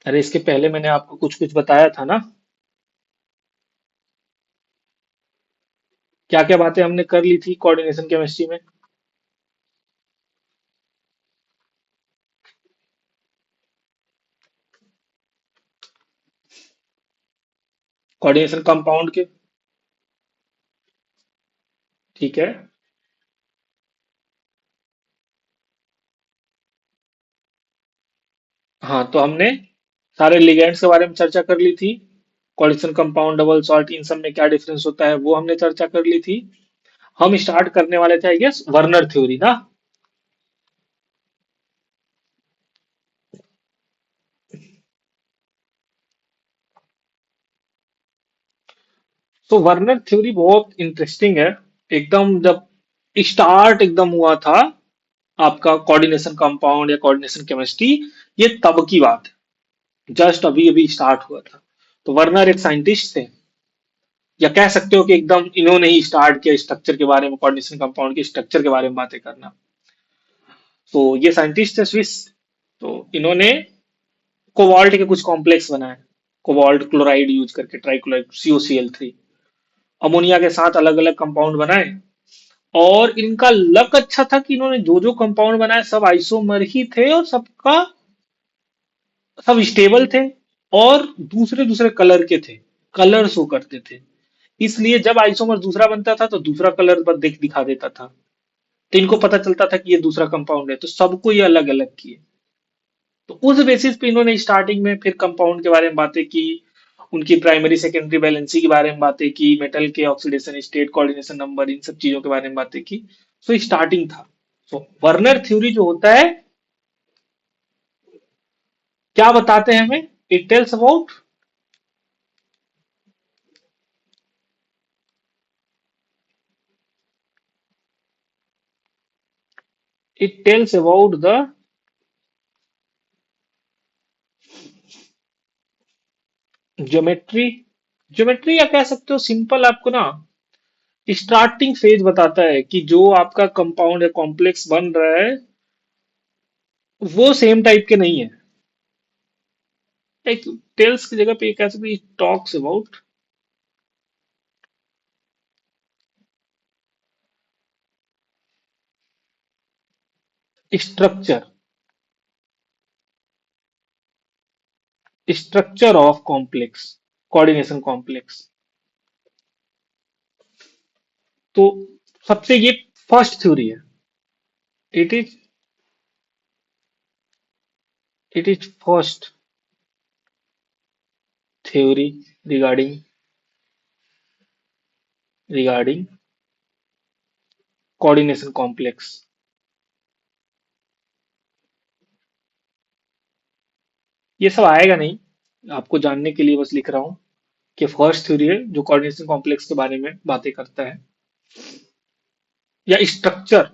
अरे इसके पहले मैंने आपको कुछ कुछ बताया था ना। क्या क्या बातें हमने कर ली थी कोऑर्डिनेशन केमिस्ट्री में। कोऑर्डिनेशन कंपाउंड के। ठीक है। हाँ, तो हमने सारे लिगेंड्स के बारे में चर्चा कर ली थी। कोऑर्डिनेशन कंपाउंड, डबल सॉल्ट, इन सब में क्या डिफरेंस होता है वो हमने चर्चा कर ली थी। हम स्टार्ट करने वाले थे आई गेस वर्नर थ्योरी ना। तो वर्नर थ्योरी बहुत इंटरेस्टिंग है। एकदम जब स्टार्ट एकदम हुआ था आपका कोऑर्डिनेशन कंपाउंड या कोऑर्डिनेशन केमिस्ट्री, ये तब की बात है। जस्ट अभी अभी स्टार्ट हुआ था। तो वर्नर एक साइंटिस्ट थे, या कह सकते हो कि एकदम इन्होंने ही स्टार्ट किया स्ट्रक्चर के बारे में, कोऑर्डिनेशन कंपाउंड के स्ट्रक्चर के बारे में बातें करना। तो ये साइंटिस्ट थे स्विस। तो इन्होंने कोबाल्ट के कुछ कॉम्प्लेक्स बनाए। कोबाल्ट क्लोराइड यूज करके, ट्राइक्लोराइड COCl3, अमोनिया के साथ अलग अलग कंपाउंड बनाए। और इनका लक अच्छा था कि इन्होंने जो जो कंपाउंड बनाए सब आइसोमर ही थे, और सबका सब स्टेबल थे, और दूसरे दूसरे कलर के थे। कलर शो करते थे। इसलिए जब आइसोमर दूसरा बनता था तो दूसरा कलर दिखा देता था। तो इनको पता चलता था कि ये दूसरा कंपाउंड है, तो सबको ये अलग अलग किए। तो उस बेसिस पे इन्होंने स्टार्टिंग में फिर कंपाउंड के बारे में बातें की, उनकी प्राइमरी सेकेंडरी वैलेंसी के बारे में बातें की, मेटल के ऑक्सीडेशन स्टेट, कोऑर्डिनेशन नंबर, इन सब चीजों के बारे में बातें की। सो स्टार्टिंग था। सो वर्नर थ्योरी जो होता है, क्या बताते हैं हमें? It tells about, it tells about the geometry. Geometry, या कह सकते हो सिंपल आपको ना, स्टार्टिंग फेज बताता है कि जो आपका कंपाउंड या कॉम्प्लेक्स बन रहा है वो सेम टाइप के नहीं है। एक टेल्स की जगह पे ये कह सकते हैं talks about structure, structure of complex, coordination complex. तो सबसे ये फर्स्ट थ्योरी है। It is it is first theory regarding regarding coordination complex. ये सब आएगा नहीं, आपको जानने के लिए बस लिख रहा हूं कि फर्स्ट थ्योरी है जो कोऑर्डिनेशन कॉम्प्लेक्स के बारे में बातें करता है, या structure,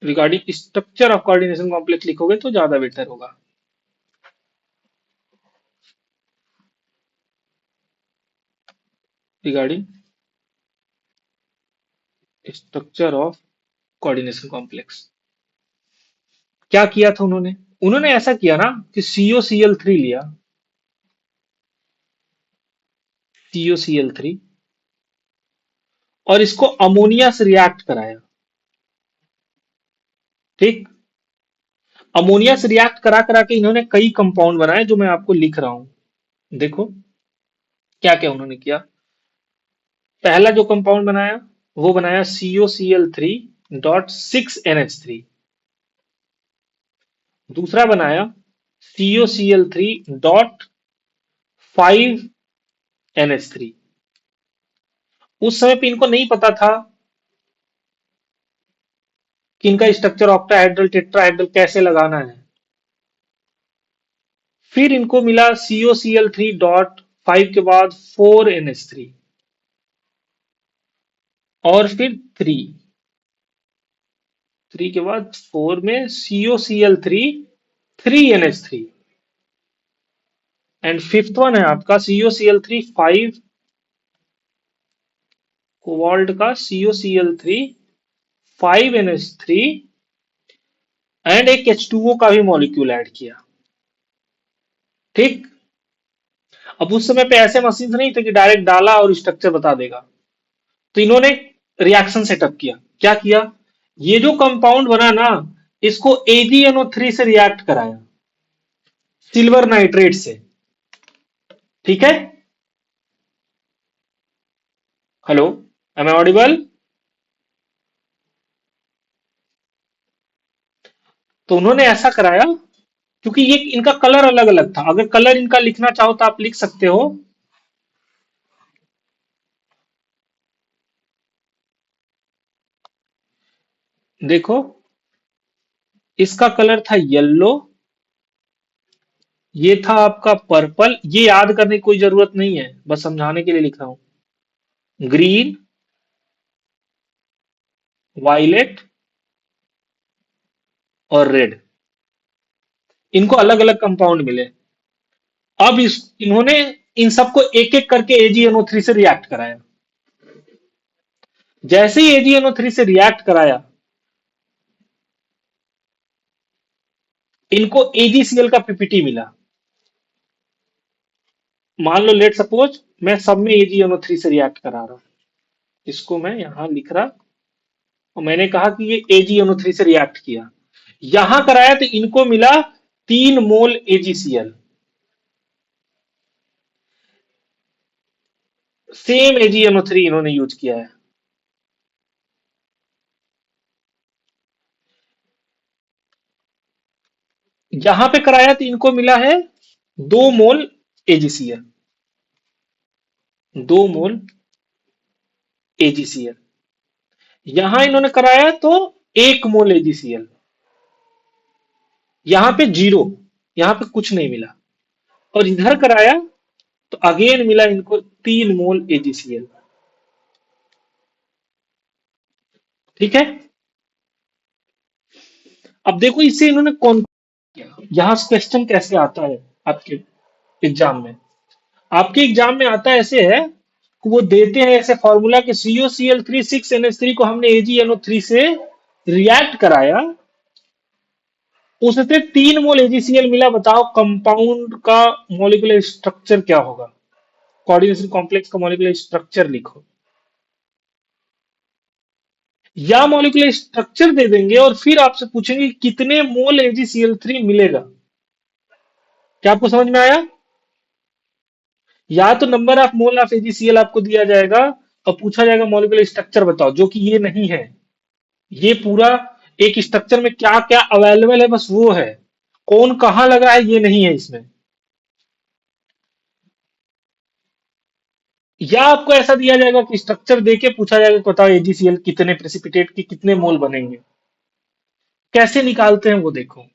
regarding structure of coordination complex लिखोगे तो ज्यादा बेटर होगा। Regarding structure of coordination complex. क्या किया था उन्होंने? उन्होंने ऐसा किया ना कि COCl3 लिया, COCl3, और इसको अमोनिया से रिएक्ट कराया। ठीक। अमोनिया से रिएक्ट करा करा के इन्होंने कई कंपाउंड बनाए जो मैं आपको लिख रहा हूं। देखो क्या क्या उन्होंने किया। पहला जो कंपाउंड बनाया वो बनाया COCl3.6NH3। दूसरा बनाया COCl3.5NH3। उस समय पे इनको नहीं पता था कि इनका स्ट्रक्चर ऑक्टाहेड्रल टेट्राहेड्रल कैसे लगाना है। फिर इनको मिला COCl3.5 के बाद 4NH3, और फिर 3 के बाद 4 में COCl3 3NH3, and fifth one है आपका COCl3 5, कोबाल्ट का COCl3 5NH3, एंड एक H2O का भी मॉलिक्यूल ऐड किया। ठीक। अब उस समय पे ऐसे मशीन नहीं थे कि डायरेक्ट डाला और स्ट्रक्चर बता देगा। तो इन्होंने रिएक्शन सेटअप किया। क्या किया? ये जो कंपाउंड बना ना, इसको AgNO3 से रिएक्ट कराया, सिल्वर नाइट्रेट से। ठीक है? Hello, am I audible? तो उन्होंने ऐसा कराया क्योंकि ये इनका कलर अलग अलग था। अगर कलर इनका लिखना चाहो तो आप लिख सकते हो। देखो, इसका कलर था येलो, ये था आपका पर्पल। ये याद करने की कोई जरूरत नहीं है, बस समझाने के लिए लिखा हूं। ग्रीन, वायलेट और रेड, इनको अलग अलग कंपाउंड मिले। अब इन्होंने इन सबको एक एक करके AgNO3 से रिएक्ट कराया। जैसे ही AgNO3 से रिएक्ट कराया, इनको AgCl का पीपीटी मिला। मान लो, लेट सपोज मैं सब में AgNO3 से रिएक्ट करा रहा हूं, इसको मैं यहां लिख रहा, और मैंने कहा कि ये AgNO3 से रिएक्ट किया। यहां कराया तो इनको मिला 3 मोल AgCl। सेम AgNO3 इन्होंने यूज किया है। यहां पे कराया तो इनको मिला है 2 मोल AgCl। 2 मोल AgCl। यहां इन्होंने कराया तो 1 मोल AgCl। यहां पे जीरो, यहां पे कुछ नहीं मिला। और इधर कराया तो अगेन मिला इनको 3 मोल AgCl। ठीक है? अब देखो, इससे इन्होंने कौन किया। यहां क्वेश्चन कैसे आता है आपके एग्जाम में? आपके एग्जाम में आता ऐसे है कि वो देते हैं ऐसे फॉर्मूला कि COCl3 6NH3 को हमने AgNO3 से रिएक्ट कराया, उससे 3 मोल AgCl मिला। बताओ कंपाउंड का मॉलिक्यूलर स्ट्रक्चर क्या होगा? कोऑर्डिनेशन कॉम्प्लेक्स का मॉलिक्यूलर स्ट्रक्चर लिखो। या मॉलिक्यूलर स्ट्रक्चर दे देंगे और फिर आपसे पूछेंगे कितने मोल AgCl3 मिलेगा। क्या आपको समझ में आया? या तो number of mole of AgCl आपको दिया जाएगा और पूछा जाएगा मॉलिक्यूलर स्ट्रक्चर बताओ, जो कि ये नहीं है। ये पूरा एक स्ट्रक्चर में क्या क्या अवेलेबल है बस वो है, कौन कहां लगा है ये नहीं है इसमें। या आपको ऐसा दिया जाएगा कि स्ट्रक्चर देके पूछा जाएगा कि बताओ AgCl कितने प्रेसिपिटेट के कितने मोल बनेंगे। कैसे निकालते हैं वो देखो।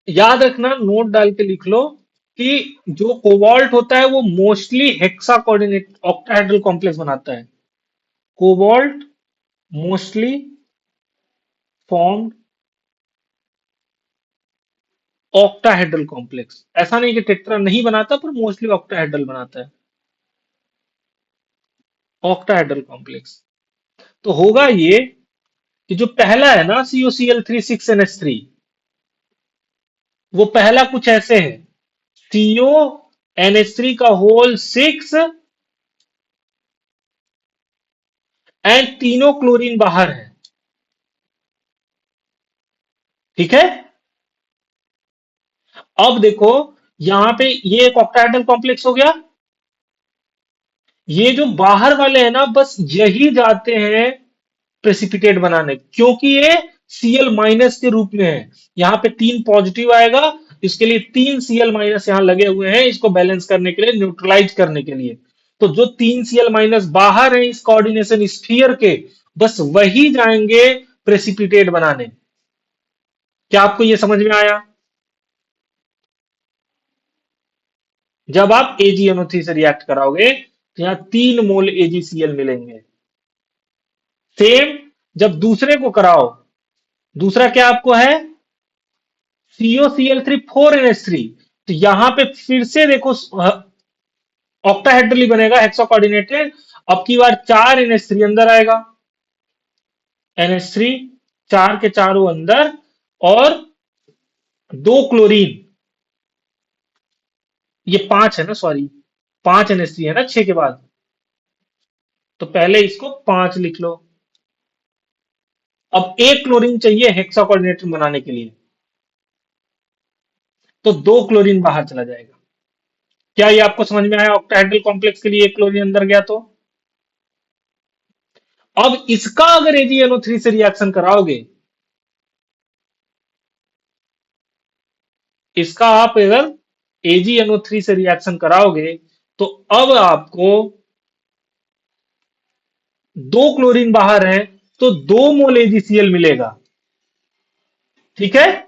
याद रखना, नोट डाल के लिख लो कि जो कोबाल्ट होता है वो mostly hexa coordinate octahedral complex बनाता है। Cobalt mostly formed octahedral complex. ऐसा नहीं कि टेट्रा नहीं बनाता, पर मोस्टली ऑक्टाहेड्रल बनाता है। ऑक्टाहेड्रल कॉम्प्लेक्स तो होगा ये कि जो पहला है ना COCl3 6NH3, वो पहला कुछ ऐसे है, CONH3 का होल 6 एंड तीनों क्लोरीन बाहर है। ठीक है? अब देखो, यहां पे ये एक ऑक्टाहेड्रल कॉम्प्लेक्स हो गया। ये जो बाहर वाले हैं ना, बस यही जाते हैं प्रेसिपिटेट बनाने, क्योंकि ये Cl- के रूप में है। यहां पे 3 पॉजिटिव आएगा, इसके लिए 3 Cl- यहां लगे हुए हैं, इसको बैलेंस करने के लिए, न्यूट्रलाइज करने के लिए। तो जो 3 Cl- बाहर है इस कोऑर्डिनेशन स्फीयर के, बस वही जाएंगे प्रेसिपिटेट बनाने। क्या आपको यह समझ में आया? जब आप AgNO3 से रिएक्ट कराओगे तो यहां 3 मोल AgCl मिलेंगे। सेम जब दूसरे को कराओ, दूसरा क्या आपको है? COCl3 4NH3। तो यहां पे फिर से देखो, ऑक्टाहेड्रली बनेगा, हेक्सा कोऑर्डिनेटेड। अब की बार 4NH3 अंदर आएगा, NH3, चार के चारों अंदर, और 2 क्लोरीन। ये 5 है ना, सॉरी, 5 NH3 है ना 6 के बाद। तो पहले इसको 5 लिख लो। अब एक क्लोरीन चाहिए हेक्सा कोऑर्डिनेटर बनाने के लिए, तो 2 क्लोरीन बाहर चला जाएगा। क्या ये आपको समझ में आया? ऑक्टाहेड्रल कॉम्प्लेक्स के लिए एक क्लोरीन अंदर गया तो। अब इसका अगर AgNO3 से रिएक्शन कराओगे, इसका आप अगर AgNO3 से रिएक्शन कराओगे, तो अब आपको 2 क्लोरीन बाहर है, तो 2 मोल AgCl मिलेगा। ठीक है।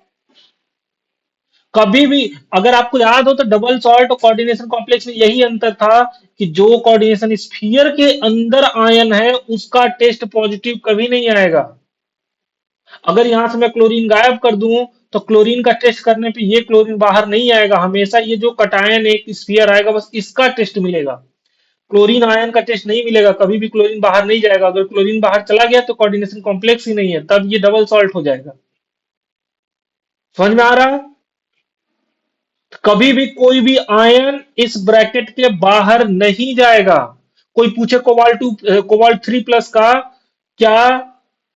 कभी भी, अगर आपको याद हो तो डबल सॉल्ट और कोऑर्डिनेशन कॉम्प्लेक्स में यही अंतर था कि जो कोऑर्डिनेशन स्फीयर के अंदर आयन है उसका टेस्ट पॉजिटिव कभी नहीं आएगा। अगर यहां से मैं क्लोरीन गायब कर दूं, तो क्लोरीन का टेस्ट करने पे ये क्लोरीन बाहर नहीं आएगा, हमेशा ये जो कटायन एक स्फीयर आएगा बस इसका टेस्ट मिलेगा। क्लोरीन आयन का टेस्ट नहीं मिलेगा, कभी भी क्लोरीन बाहर नहीं जाएगा। अगर क्लोरीन बाहर चला गया तो कोऑर्डिनेशन कॉम्प्लेक्स ही नहीं है, तब ये डबल सॉल्ट हो जाएगा। समझ में आ रहा है? कभी भी कोई भी आयन इस ब्रैकेट के बाहर नहीं जाएगा। कोई पूछे कोबाल्ट 3 प्लस का क्या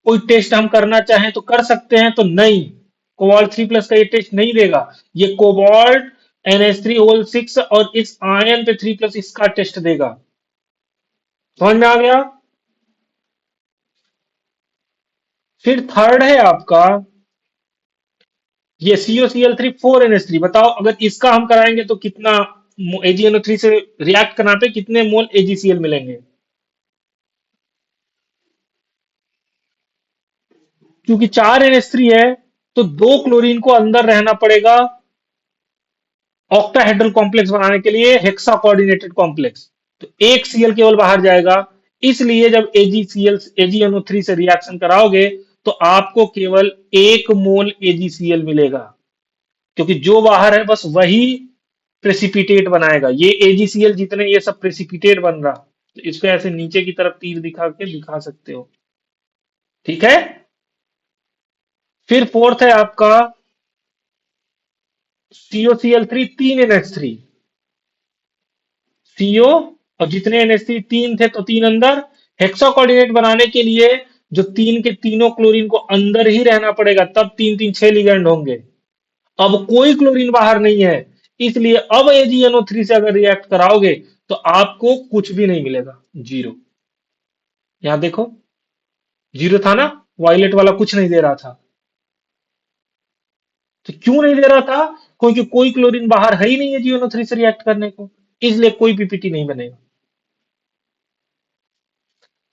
कोई टेस्ट हम करना चाहें तो कर सकते हैं, तो नहीं, कोबाल्ट 3 प्लस का ये टेस्ट नहीं देगा। ये कोबाल्ट NH3 होल 6 और इस आयन पे 3 प्लस इसका टेस्ट देगा। समझ में आ गया? फिर थर्ड है आपका ये COCl3 4NH3। बताओ अगर इसका हम कराएंगे तो कितना AgNO3 से रिएक्ट करना पे कितने मोल AgCl मिलेंगे? क्योंकि 4NH3 है, तो 2 क्लोरीन को अंदर रहना पड़ेगा ऑक्टाहेड्रल कॉम्प्लेक्स बनाने के लिए, हेक्सा कोऑर्डिनेटेड कॉम्प्लेक्स। तो एक Cl केवल बाहर जाएगा। इसलिए जब AgNO3 से रिएक्शन कराओगे, तो आपको केवल 1 मोल AgCl मिलेगा, क्योंकि जो बाहर है बस वही प्रेसिपिटेट बनाएगा। ये AgCl जितने ये सब प्रेसिपिटेट बन रहा, तो इसको ऐसे नीचे की तरफ तीर दिखा के दिखा सकते हो। ठीक है। फिर फोर्थ है आपका COCl3 3NH3। CO और जितने NH3 तीन थे तो तीन अंदर। हेक्सा कोऑर्डिनेट बनाने के लिए जो तीन के तीनों क्लोरीन को अंदर ही रहना पड़ेगा, तब तीन तीन 6 लिगेंड होंगे। अब कोई क्लोरीन बाहर नहीं है, इसलिए अब AgNO3 से अगर रिएक्ट कराओगे तो आपको कुछ भी नहीं मिलेगा, जीरो। यहां देखो, जीरो था ना, वायलेट वाला कुछ नहीं दे रहा था। तो क्यों नहीं दे रहा था? क्योंकि कोई क्लोरीन बाहर है ही नहीं है GNO3 से रिएक्ट करने को, इसलिए कोई पीपीटी नहीं बनेगा।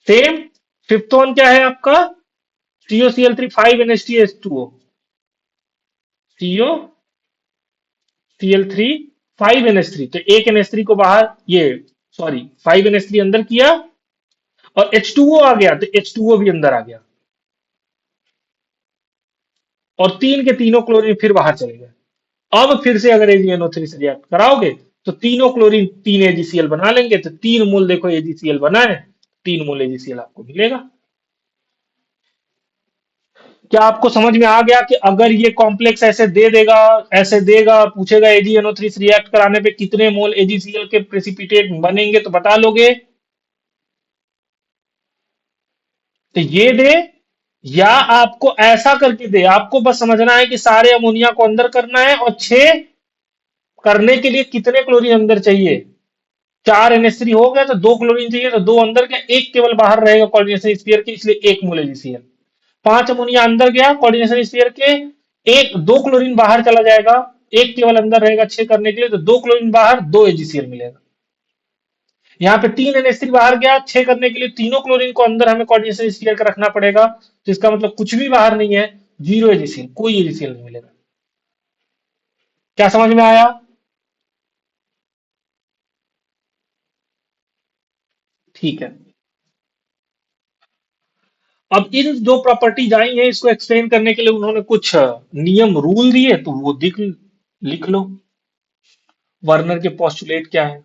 सेम फिफ्थ वन क्या है आपका? COCl3 5NH3H2O। COCl3 5NH3, तो एक NH3 को बाहर, ये सॉरी 5NH3 अंदर किया और H2O आ गया, तो H2O भी अंदर आ गया और तीन के तीनों क्लोरीन फिर बाहर चले गए। अब फिर से अगर AgNO3 से रिएक्ट कराओगे, तो तीनों क्लोरीन 3 AgCl बना लेंगे, तो 3 मोल देखो AgCl बना है, 3 मोल AgCl आपको मिलेगा। क्या आपको समझ में आ गया कि अगर ये कॉम्प्लेक्स ऐसे दे देगा, ऐसे देगा, पूछेगा AgNO3 से रिएक्ट कराने पे कितने मोल AgCl के प्रेसिपिटेट बनेंगे, तो बता लोगे? तो ये दे, या आपको ऐसा करके दे, आपको बस समझना है कि सारे अमोनिया को अंदर करना है और 6 करने के लिए कितने क्लोरीन अंदर चाहिए। 4NH3 हो गया तो 2 क्लोरीन चाहिए, तो 2 अंदर गया, एक केवल बाहर रहेगा कोऑर्डिनेशन स्फीयर के, इसलिए 1 मोल AgCl। 5 अमोनिया अंदर गया कोऑर्डिनेशन स्फीयर के, एक 2 क्लोरीन बाहर चला जाएगा, एक केवल अंदर रहेगा 6 करने के लिए, तो 2 क्लोरीन बाहर, 2 AgCl मिलेगा। यहाँ पे 3 NH3 बाहर गया 6 करने के लिए, तीनों क्लोरीन को अंदर हमें कोऑर्डिनेशन स्फीयर का रखना पड़ेगा, तो इसका मतलब कुछ भी बाहर नहीं है, 0 AgCl, कोई AgCl नहीं मिलेगा। क्या समझ में आया? ठीक है। अब इन जो प्रॉपर्टीज आई हैं इसको एक्सप्लेन करने के लिए उन्होंने कुछ नियम रूल दिए, तो वो लिख लो। वर्नर के पोस्टुलेट क्या है?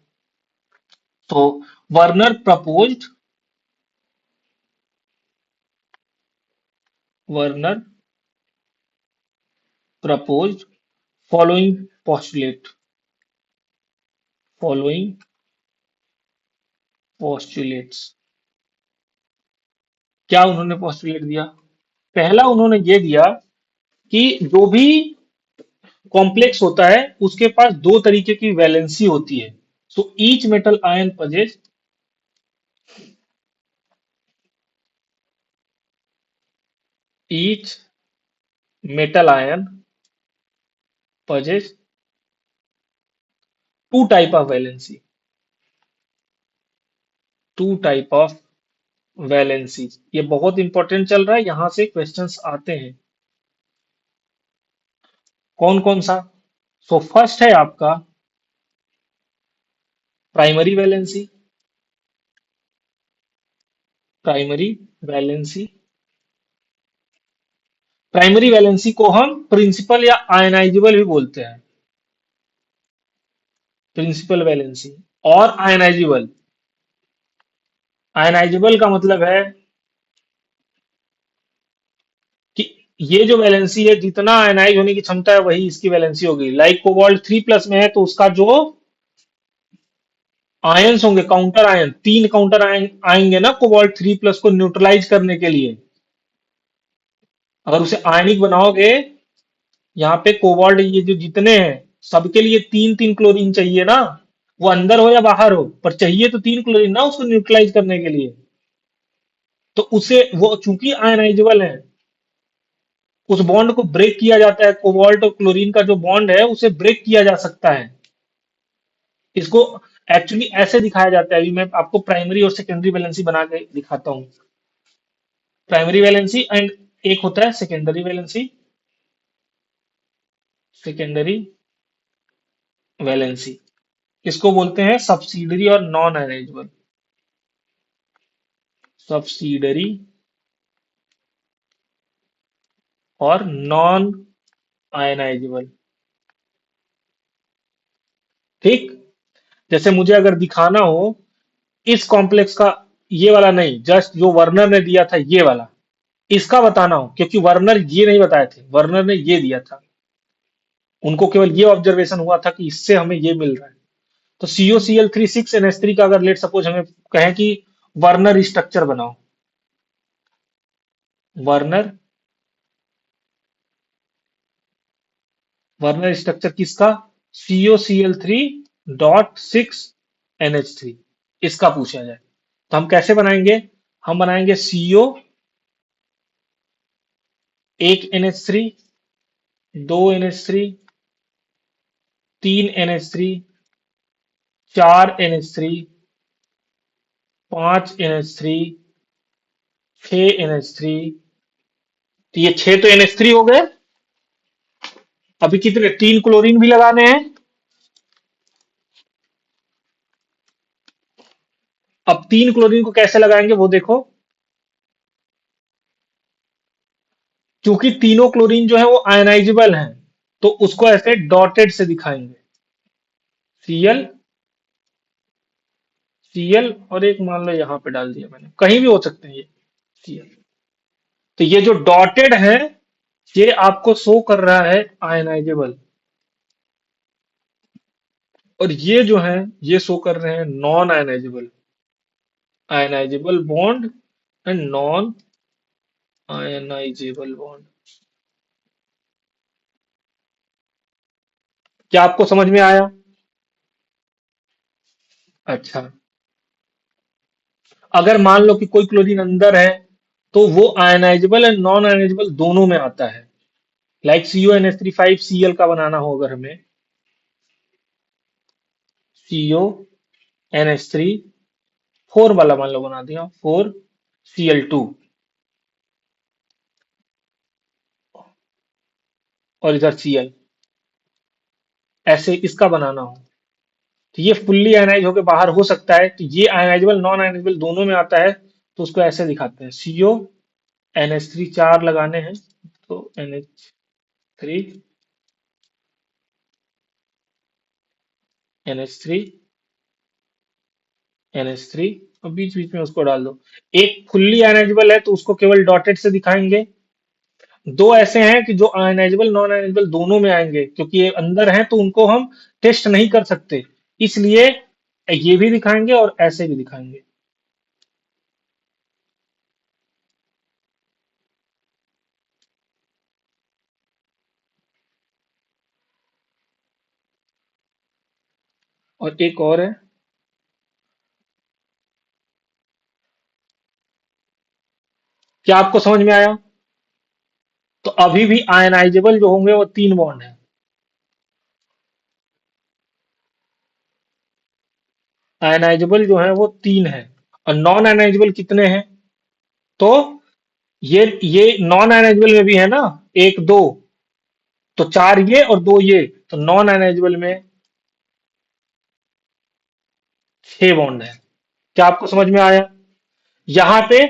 तो Werner proposed, Werner proposed following postulate. Following postulates. क्या उन्होंने पोस्टुलेट दिया? पहला उन्होंने ये दिया कि जो भी कॉम्प्लेक्स होता है उसके पास दो तरीके की वैलेंसी होती है। So each metal ion possess each metal ion possess two type of valency, two type of valency. ये बहुत इंपॉर्टेंट चल रहा है, यहां से क्वेश्चंस आते हैं। कौन कौन सा? सो फर्स्ट है आपका primary valency. Primary valency, primary valency को हम प्रिंसिपल या आयनाइजेबल भी बोलते हैं। प्रिंसिपल वैलेंसी और आयनाइजेबल। आयनाइजेबल का मतलब है कि ये जो वैलेंसी है जितना आयनाइज होने की क्षमता है वही इसकी वैलेंसी होगी। लाइक कोबाल्ट 3+ में है तो उसका जो आयंस होंगे, काउंटर आयन, 3 काउंटर आयन आएंगे ना कोबाल्ट 3+ को न्यूट्रलाइज करने के लिए। अगर उसे आयनिक बनाओगे, यहाँ पे कोबाल्ट ये जो जितने हैं सबके लिए 3 3 क्लोरीन चाहिए ना। वो अंदर हो या बाहर हो, पर चाहिए तो 3 क्लोरीन ना उसको न्यूट्रलाइज करने के लिए। तो उसे वो चूंकि आयनाइजेबल है, उस बॉन्ड को ब्रेक किया जाता है। कोबाल्ट और क्लोरीन का जो बॉन्ड है उसे ब्रेक किया जा सकता है। इसको एक्चुअली ऐसे दिखाया जाता है, अभी मैं आपको प्राइमरी और सेकेंडरी वैलेंसी बना के दिखाता हूँ। प्राइमरी वैलेंसी एंड एक होता है सेकेंडरी वैलेंसी। सेकेंडरी वैलेंसी इसको बोलते हैं सब्सिडरी और नॉन आयनाइजेबल। सब्सिडरी और नॉन आयनाइजेबल। ठीक। जैसे मुझे अगर दिखाना हो इस कॉम्प्लेक्स का, ये वाला नहीं, जस्ट जो वर्नर ने दिया था ये वाला, इसका बताना हो, क्योंकि वर्नर ये नहीं बताए थे, वर्नर ने ये दिया था। उनको केवल ये ऑब्जर्वेशन हुआ था कि इससे हमें ये मिल रहा है। तो COCl3 6NH3 का अगर लेट सपोज हमें कहें कि वर्नर स्ट्रक्चर बनाओ। वर्नर वर्नर स्ट्रक्चर किसका? COCl3.6NH3, इसका पूछा जाए तो हम कैसे बनाएंगे? हम बनाएंगे CO, एक NH3, दो NH3, 3 NH3, 4 NH3, 5 NH3, 6 NH3। तो ये 6 तो NH3 हो गए। अभी कितने? 3 क्लोरीन भी लगाने हैं। अब 3 क्लोरीन को कैसे लगाएंगे वो देखो। क्योंकि तीनों क्लोरीन जो है वो आयनाइजेबल हैं, तो उसको ऐसे डॉटेड से दिखाएंगे। Cl, Cl और एक मान लो यहां पे डाल दिया मैंने, कहीं भी हो सकते हैं ये Cl। तो ये जो डॉटेड है ये आपको शो कर रहा है आयनाइजेबल, और ये जो है ये शो कर रहे हैं non ionizable. Ionizable bond and non ionizable bond. क्या आपको समझ में आया? अच्छा। अगर मान लो कि कोई क्लोरीन अंदर है तो वो आयनाइजेबल एंड नॉन आयनाइजेबल दोनों में आता है। लाइक CONH3 5Cl का बनाना हो अगर हमें, CONH3 4 वाला मान लो बना दिया, 4Cl2, और इधर Cl, ऐसे इसका बनाना हो तो ये फुल्ली आयनाइज होकर बाहर हो सकता है। तो ये आयनाइजेबल नॉन आयनाइजेबल दोनों में आता है, तो उसको ऐसे दिखाते हैं। CONH3 4 लगाने हैं तो NH3 NH3 और बीच बीच में उसको डाल दो। एक फुल्ली आयनाइजेबल है तो उसको केवल डॉटेड से दिखाएंगे। दो ऐसे हैं कि जो आयनाइजेबल नॉन आयनाइजेबल दोनों में आएंगे, क्योंकि ये अंदर हैं तो उनको हम टेस्ट नहीं कर सकते, इसलिए ये भी दिखाएंगे और ऐसे भी दिखाएंगे। और एक और है। क्या आपको समझ में आया? तो अभी भी आयनाइजेबल जो होंगे वो 3 बॉन्ड है। आयनाइजेबल जो है वो 3 है। और नॉन आयनाइजेबल कितने हैं? तो ये नॉन आयनाइजेबल में भी है ना, एक दो, तो 4 ये और 2 ये, तो नॉन आयनाइजेबल में 6 बॉन्ड है। क्या आपको समझ में आया? यहां पे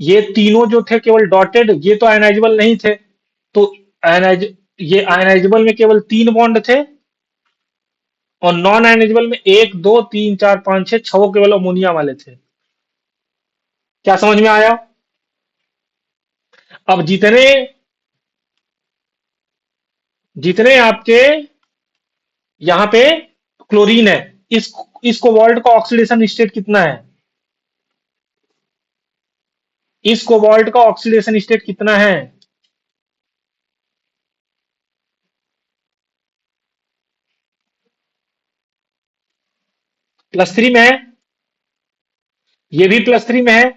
ये तीनों जो थे केवल डॉटेड, ये तो आयनाइजेबल नहीं थे। तो आयनाइज ये आयनाइजेबल में केवल 3 बॉन्ड थे, और नॉन आयनाइजेबल में 1 2 3 4 5 6 छह केवल अमोनिया वाले थे। क्या समझ में आया? अब जितने जितने आपके यहाँ पे क्लोरीन है, इस इस कोबाल्ट का ऑक्सीडेशन स्टेट कितना है? इस कोबाल्ट का ऑक्सीडेशन स्टेट कितना है? +3 में है। ये भी +3 में है।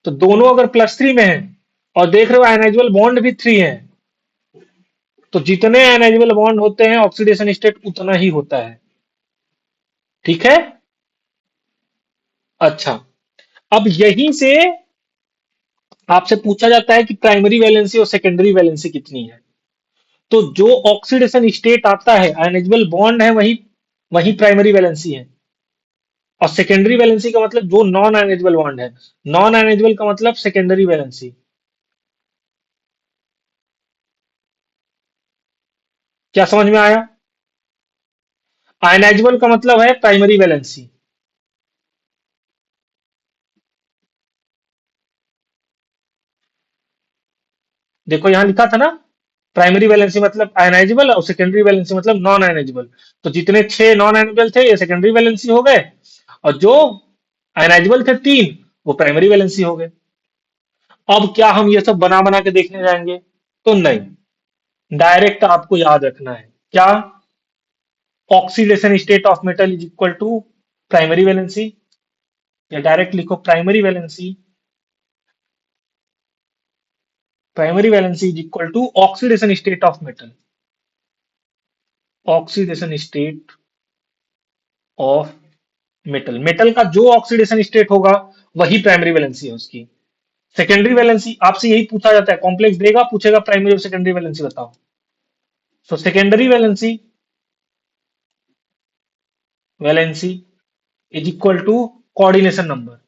तो दोनों अगर +3 में है, और देख रहे हो आयनाइजेबल बॉन्ड भी 3 है, तो जितने आयनाइजेबल बॉन्ड होते हैं ऑक्सीडेशन स्टेट उतना ही होता है। ठीक है। अच्छा, अब यहीं से आपसे पूछा जाता है कि प्राइमरी वैलेंसी और सेकेंडरी वैलेंसी कितनी है। तो जो ऑक्सीडेशन स्टेट आता है, आयनाइजेबल बॉन्ड है, वही वही प्राइमरी वैलेंसी है। और सेकेंडरी वैलेंसी का मतलब जो नॉन आयनाइजेबल बॉन्ड है। नॉन आयनाइजेबल का मतलब सेकेंडरी वैलेंसी। क्या समझ में आया? आयनाइजेबल का मतलब है प्राइमरी वैलेंसी। देखो यहां लिखा था ना, प्राइमरी वैलेंसी मतलब आयनाइजेबल और सेकेंडरी वैलेंसी मतलब नॉन आयनाइजेबल। तो जितने 6 नॉन आयनाइजेबल थे ये सेकेंडरी वैलेंसी हो गए, और जो आयनाइजेबल थे 3, वो प्राइमरी वैलेंसी हो गए। अब क्या हम ये सब बना बना के देखने जाएंगे? तो नहीं, डायरेक्ट आपको याद रखना है। क्या? Oxidation state of metal is equal to primary valency. या डायरेक्ट लिखो primary valency is equal to oxidation state of metal. Oxidation state of metal, metal का जो ऑक्सीडेशन स्टेट होगा वही प्राइमरी वैलेंसी है उसकी। सेकेंडरी वैलेंसी आपसे यही पूछा जाता है, कॉम्प्लेक्स देगा, पूछेगा प्राइमरी और सेकेंडरी वैलेंसी बताओ। So secondary valency is equal to coordination number.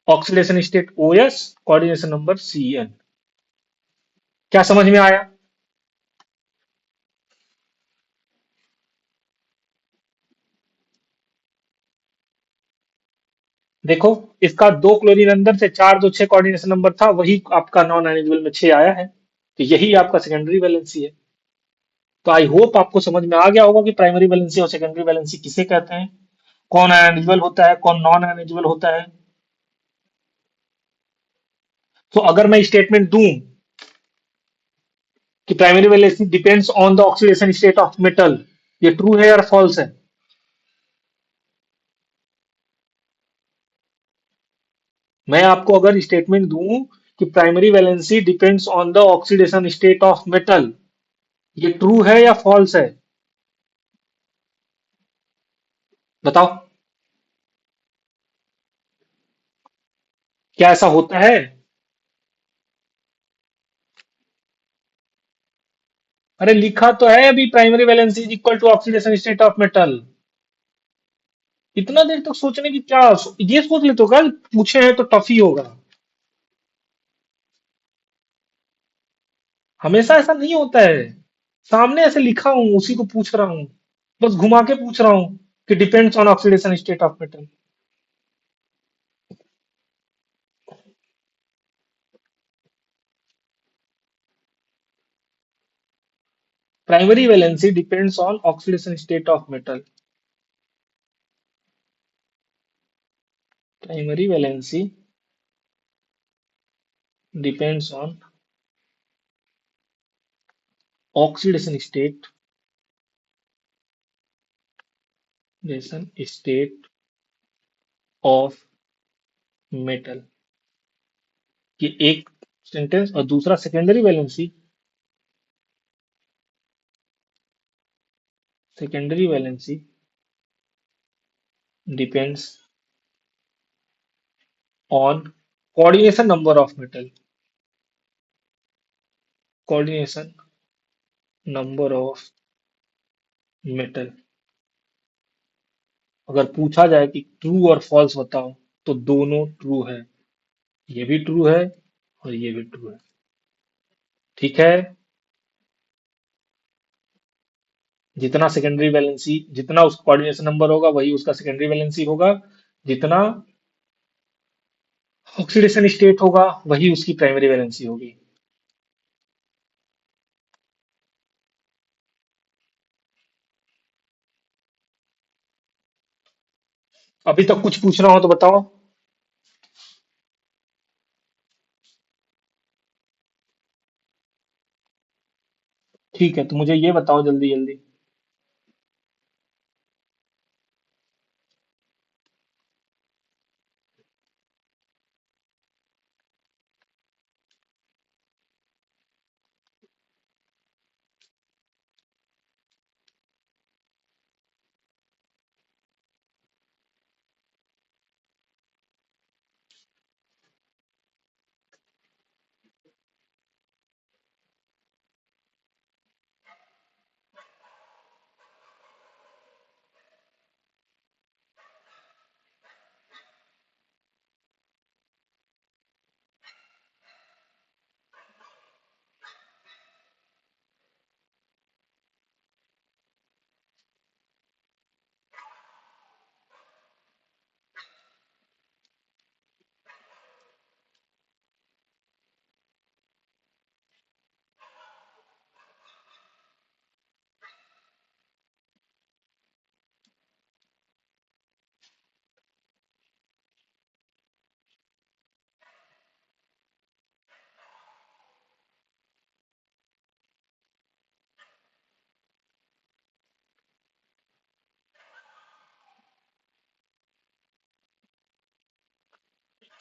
Oxidation state OS, coordination number CN। क्या समझ में आया? देखो, इसका 2 क्लोरीन अंदर से, 4 2 6 कोऑर्डिनेशन नंबर था, वही आपका नॉन आयनाइजेबल में 6 आया है। तो यही आपका सेकेंडरी वैलेंसी है। तो आई होप आपको समझ में आ गया होगा कि प्राइमरी वैलेंसी और सेकेंडरी वैलेंसी किसे कहते हैं, कौन आयनाइजेबल होता है, कौन नॉन आयनाइजेबल होता है। तो अगर मैं स्टेटमेंट दूं कि primary valency depends on the oxidation state of metal, ये ट्रू है या फॉल्स है? मैं आपको अगर स्टेटमेंट दूं कि primary valency depends on the oxidation state of metal, ये ट्रू है या फॉल्स है? बताओ। क्या ऐसा होता है? अरे लिखा तो है अभी, primary valency is equal to oxidation state of metal. इतना देर तक सोचने की क्या, ये सोच लेते हो क्या पूछे हैं तो टफ ही होगा? हमेशा ऐसा नहीं होता है। सामने ऐसे लिखा हूं, उसी को पूछ रहा हूं, बस घुमा के पूछ रहा हूं कि depends on oxidation state of metal. Primary valency depends on oxidation state of metal. Primary valency depends on oxidation state of metal. ये एक सेंटेंस. और दूसरा secondary valency depends on coordination number of metal. Coordination number of metal. अगर पूछा जाए कि true और false बताओ, तो दोनों ट्रू है. ये भी ट्रू है और ये भी ट्रू है. ठीक है. जितना उस कोऑर्डिनेशन नंबर होगा वही उसका सेकेंडरी वैलेंसी होगा. जितना ऑक्सीडेशन स्टेट होगा वही उसकी प्राइमरी वैलेंसी होगी. अभी तक कुछ पूछना हो तो बताओ. ठीक है, तो मुझे ये बताओ जल्दी जल्दी.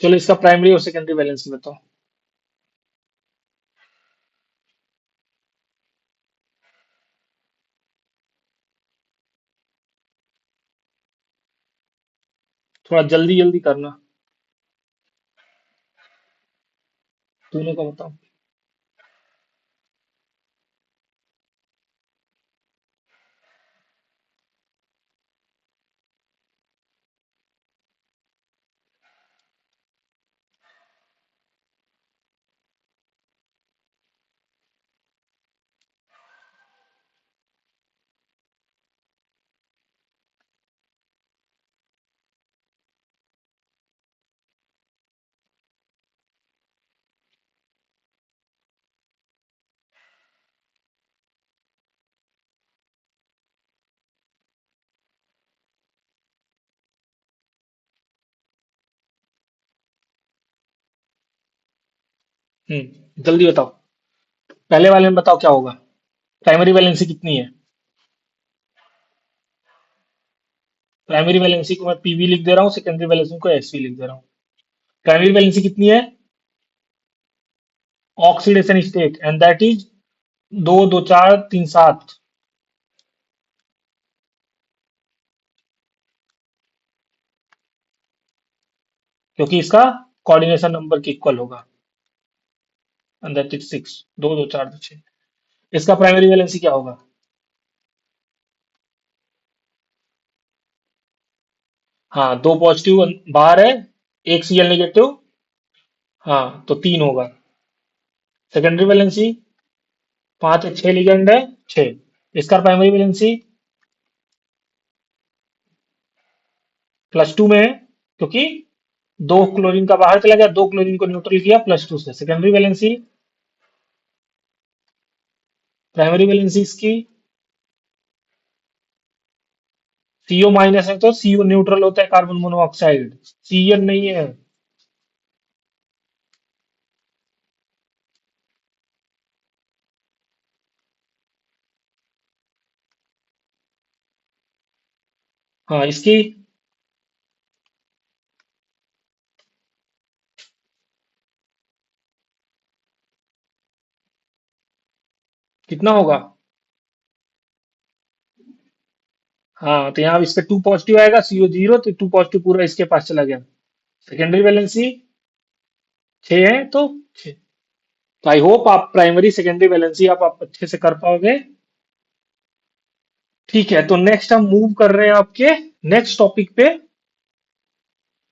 चलो इसका प्राइमरी और सेकेंडरी वैलेंसी बताओ. थोड़ा जल्दी जल्दी करना. दोनों का बताओ. जल्दी बताओ. पहले वाले में बताओ क्या होगा. प्राइमरी वैलेंसी कितनी है. प्राइमरी वैलेंसी को मैं पीवी लिख दे रहा हूँ, सेकेंडरी वैलेंसी को एसवी लिख दे रहा हूँ. प्राइमरी वैलेंसी कितनी है. Oxidation state and that is 2 2 4 3 7. क्योंकि इसका कोऑर्डिनेशन नंबर के इक्वल होगा. And that is 6. 2 2 4 6. इसका प्राइमरी वैलेंसी क्या होगा. हाँ, दो पॉजिटिव बाहर है, एक सीएल नेगेटिव. हाँ, तो 3 होगा. सेकेंडरी वैलेंसी 5 6 लिगेंड है. 6. इसका प्राइमरी वैलेंसी +2 में है, क्योंकि 2 क्लोरीन का बाहर चला गया, 2 क्लोरीन को न्यूट्रल किया +2 से. सेकेंडरी वैलेंसी प्राइमरी वैलेंसी इसकी सीओ माइनस है तो सीओ न्यूट्रल होता है कार्बन मोनोऑक्साइड, सीएन नहीं है। हाँ इसकी कितना होगा? हाँ तो यहाँ इस पे टू पॉजिटिव आएगा, सीओ जीरो, तो टू पॉजिटिव पूरा इसके पास चला गया। सेकेंडरी वैलेंसी 6 है तो 6। तो आई होप आप प्राइमरी सेकेंडरी वैलेंसी आप अच्छे से कर पाओगे। ठीक है, तो नेक्स्ट हम मूव कर रहे हैं आपके नेक्स्ट टॉपिक पे,